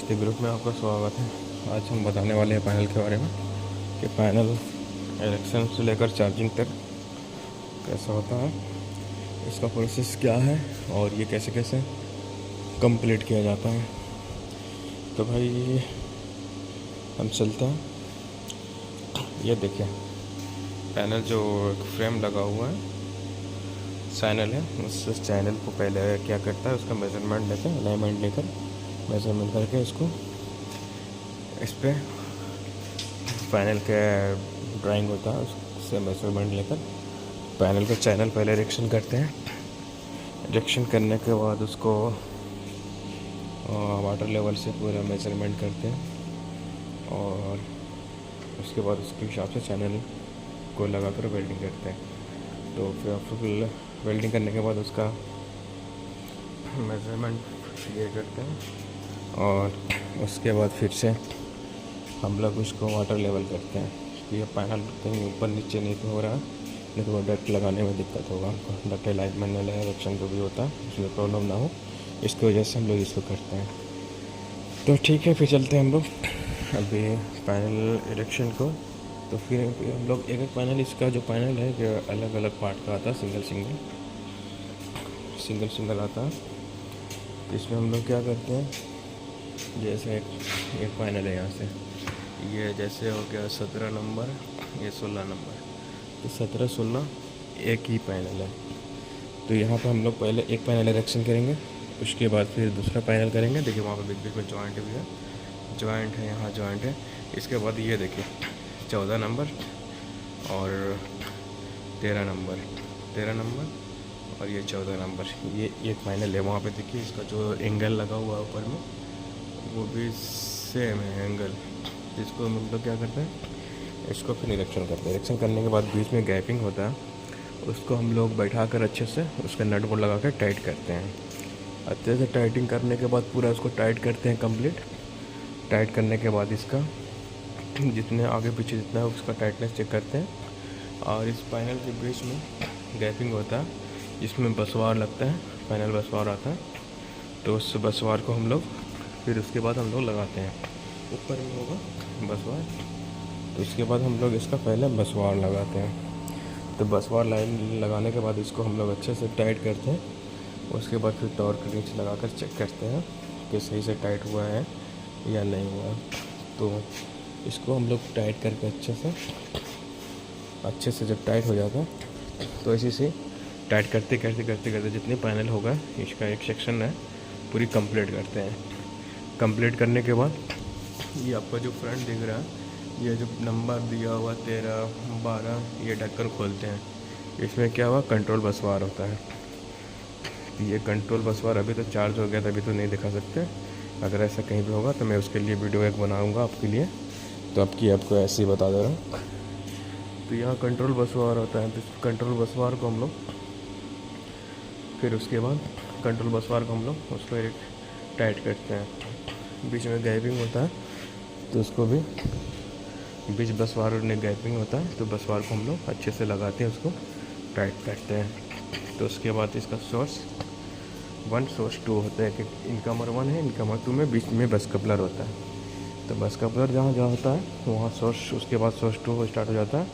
मस्ती ग्रुप में आपका स्वागत है। आज हम बताने वाले हैं पैनल के बारे में कि पैनल इलेक्शन से लेकर चार्जिंग तक कैसा होता है, इसका प्रोसेस क्या है और ये कैसे कैसे कंप्लीट किया जाता है। तो भाई हम चलते हैं। ये देखिए पैनल जो एक फ्रेम लगा हुआ है, चैनल है, उस चैनल को पहले क्या करता है, उसका मेजरमेंट लेकर अलाइनमेंट लेकर मेजरमेंट करके इसको इस पर पैनल का ड्राइंग होता है, उससे मेजरमेंट लेकर पैनल का चैनल पहले इरेक्शन करते हैं। इरेक्शन करने के बाद उसको वाटर लेवल से पूरा मेजरमेंट करते हैं और उसके बाद उसके हिसाब से चैनल को लगाकर वेल्डिंग करते हैं। तो फिर वेल्डिंग करने के बाद उसका मेजरमेंट ये करते हैं और उसके बाद फिर से हम लोग उसको वाटर लेवल करते हैं कि ये पैनल कहीं ऊपर नीचे नहीं तो हो रहा है, नहीं तो वो डक्ट लगाने में दिक्कत होगा हमको। डक्ट अलाइनमेंट में इरेक्शन जो भी होता है उसमें प्रॉब्लम ना हो, इसकी वजह से हम लोग इसको करते हैं। तो ठीक है, फिर चलते हैं हम लोग अभी पैनल इरेक्शन को। तो फिर हम लोग एक एक पैनल, इसका जो पैनल है कि अलग अलग पार्ट का आता है, सिंगल सिंगल आता है। तो इसमें हम लोग क्या करते हैं, जैसे एक पैनल है यहाँ से, ये जैसे हो गया 17 नंबर, ये 16 नंबर, तो 17 16 एक ही पैनल है। तो यहाँ पर हम लोग पहले एक पैनल इरेक्शन करेंगे, उसके बाद फिर दूसरा पैनल करेंगे। देखिए वहाँ पर बीच बीच में जॉइंट भी है, जॉइंट है, यहाँ जॉइंट है। इसके बाद ये देखिए 14 नंबर और 13 नंबर और ये 14 नंबर, ये एक पैनल है। वहाँ पे देखिए इसका जो एंगल लगा हुआ है ऊपर में, वो भी सेम है एंगल। इसको हम लोग क्या करते हैं, इसको फिर इरेक्शन करते हैं। इरेक्शन करने के बाद बीच में गैपिंग होता है, उसको हम लोग बैठा कर अच्छे से उसका नट बोल्ट लगा कर टाइट करते हैं। अच्छे से टाइटिंग करने के बाद पूरा उसको टाइट करते हैं कंप्लीट। टाइट करने के बाद इसका जितने आगे पीछे जितना है उसका टाइटनेस चेक करते हैं। और इस पैनल के बीच में गैपिंग होता है जिसमें बसवार लगता है, पैनल बसवार आता है। तो उस बसवार को हम लोग फिर उसके बाद हम लोग लगाते हैं, ऊपर में होगा बसवार। तो उसके बाद हम लोग इसका पहले बसवार लगाते हैं। तो बसवार लाइन लगाने के बाद इसको हम लोग अच्छे से टाइट करते हैं। उसके बाद फिर टॉर्क रिंच लगाकर चेक करते हैं कि सही से टाइट हुआ है या नहीं हुआ। तो इसको हम लोग टाइट करके अच्छे से जब टाइट हो जाता है तो इसी से टाइट करते जितने पैनल होगा इसका एक सेक्शन है पूरी कंप्लीट करते हैं। कंप्लीट करने के बाद ये आपका जो फ्रंट दिख रहा है, ये जो नंबर दिया हुआ 13 12, ये ढक्कन खोलते हैं। इसमें क्या हुआ, कंट्रोल बसवार होता है। ये कंट्रोल बसवार अभी तो चार्ज हो गया था, अभी तो नहीं दिखा सकते। अगर ऐसा कहीं भी होगा तो मैं उसके लिए वीडियो एक बनाऊंगा आपके लिए, तो आपको ऐसे ही बता दे रहा हूँ। तो यहाँ कंट्रोल बसवार होता है, तो कंट्रोल बसवार को हम लोग फिर उसके बाद कंट्रोल बसवार को हम लोग उसको एक टाइट करते हैं। बीच में गैपिंग होता है तो उसको भी बीच बसवार में गैपिंग होता है, तो बसवार को हम लोग अच्छे से लगाते हैं, उसको टाइट करते हैं। तो उसके बाद इसका सोर्स 1 सोर्स 2 होता है कि इनकमर 1 है, इनकमर 2 में बीच में बस कपलर होता है। तो बस कपलर जहाँ जहाँ होता है वहाँ सोर्स, उसके बाद सोर्स 2 स्टार्ट हो जाता है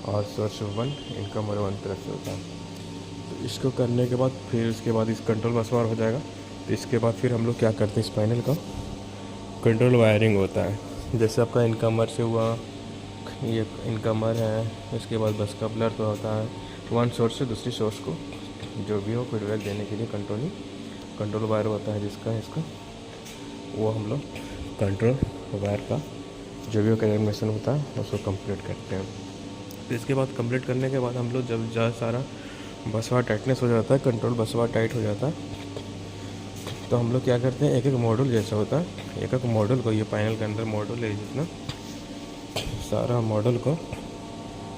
और सोर्स 1 इनकमर 1 तरफ से होता है। तो इसको करने के बाद फिर उसके बाद इस कंट्रोल बसवार हो जाएगा। तो इसके बाद फिर हम लोग क्या करते हैं, इस पैनल का कंट्रोल वायरिंग होता है। जैसे आपका इनकमर से हुआ, ये इनकमर है, इसके बाद बस कपलर तो होता है। 1 सोर्स से दूसरी सोर्स को जो भी हो फीडबैक देने के लिए कंट्रोल वायर होता है जिसका इसका, वो हम लोग कंट्रोल वायर का जो भी कनेक्शन होता है उसको कंप्लीट करते हैं। तो इसके बाद कंप्लीट करने के बाद हम लोग जब ज़्यादा सारा बसवार टाइटनेस हो जाता है, कंट्रोल बसवार टाइट हो जाता है, तो हम लोग क्या करते हैं, एक एक मॉड्यूल जैसा होता है, एक एक मॉड्यूल को, ये पैनल के अंदर मॉड्यूल है जितना सारा मॉड्यूल को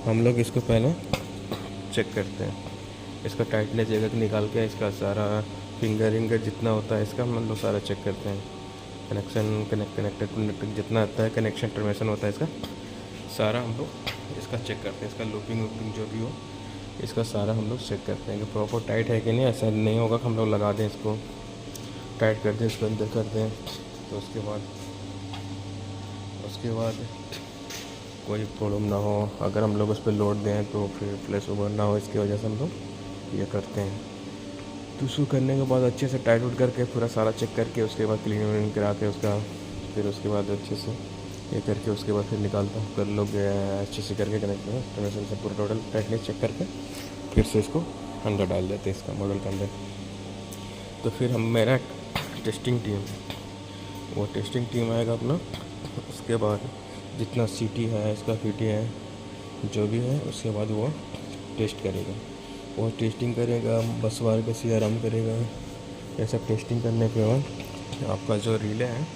हम लोग इसको पहले चेक करते हैं। इसका टाइटनेस एक एक निकाल के इसका सारा फिंगरिंग जितना होता है इसका हम लोग सारा चेक करते हैं। कनेक्टेड जितना आता है, कनेक्शन टर्मिनेशन होता है इसका सारा हम लोग इसका चेक करते हैं। इसका लूपिंग जो भी हो इसका सारा हम लोग चेक करते हैं कि प्रॉपर टाइट है कि नहीं। ऐसा नहीं होगा कि हम लोग लगा दें इसको, टाइट कर दें, इसको अंदर कर दें तो उसके बाद कोई प्रॉब्लम ना हो, अगर हम लोग उस पर लोड दें तो फिर फ्लैश ओवर ना हो, इसकी वजह से हम लोग ये करते हैं। तो उसको करने के बाद अच्छे से टाइट उट करके पूरा सारा चेक करके उसके बाद क्लीन व्लीन करा के उसका, फिर उसके बाद अच्छे से ये करके उसके बाद फिर निकालता हूँ। कर लोग अच्छे से करके कनेक्ट कनेक्शन से पूरा टोटल टाइटनेस चेक करके फिर से इसको अंदर डाल देते हैं इसका मॉडल के अंदर। तो फिर हम मेरा टेस्टिंग टीम, वो टेस्टिंग टीम आएगा अपना, उसके बाद जितना सीटी है इसका पीटी है जो भी है, उसके बाद वो टेस्ट करेगा, वो टेस्टिंग करेगा, बस बार का CRM करेगा। ये सब टेस्टिंग करने के बाद आपका जो रिले है,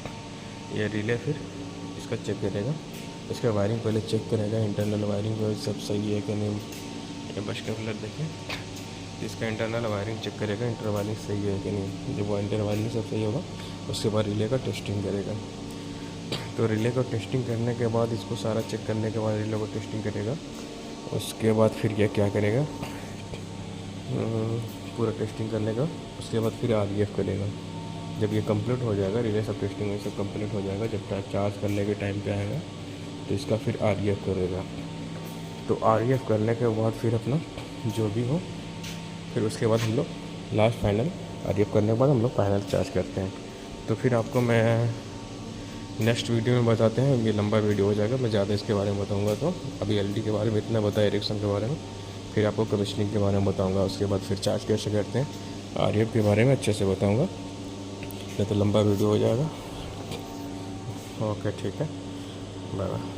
ये रिले फिर इसका चेक करेगा, इसका वायरिंग पहले चेक करेगा, इंटरनल वायरिंग जो सब सही है कि नहीं। ये बस का कलर देखें, इसका इंटरनल वायरिंग चेक करेगा, इंटर वायरिंग सही है कि नहीं। जब वो इंटर वायरिंग सब सही होगा उसके बाद रिले का टेस्टिंग करेगा। तो रिले को टेस्टिंग करने के बाद, इसको सारा चेक करने के बाद रिले को टेस्टिंग करेगा। उसके बाद फिर ये क्या करेगा, पूरा टेस्टिंग करने का, उसके बाद फिर REF करेगा। जब ये कंप्लीट हो जाएगा, रिले सब टेस्टिंग में सब कंप्लीट हो जाएगा, जब चार्ज करने के टाइम पे आएगा तो इसका फिर REF करेगा। तो REF करने के बाद फिर अपना जो भी हो, फिर उसके बाद हम लोग लास्ट फाइनल REF करने के बाद हम लोग फाइनल चार्ज करते हैं। तो फिर आपको मैं नेक्स्ट वीडियो में बताते हैं, ये लंबा वीडियो हो जाएगा, मैं ज़्यादा इसके बारे में बताऊंगा। तो अभी LD के बारे में इतना बताया, एरिक्सन के बारे में, फिर आपको कमीशनिंग के बारे में बताऊंगा, उसके बाद फिर चार्ज कैसे करते हैं, REF के बारे में अच्छे से बताऊंगा, नहीं तो लंबा वीडियो हो जाएगा। ओके ठीक है, बाय बाय।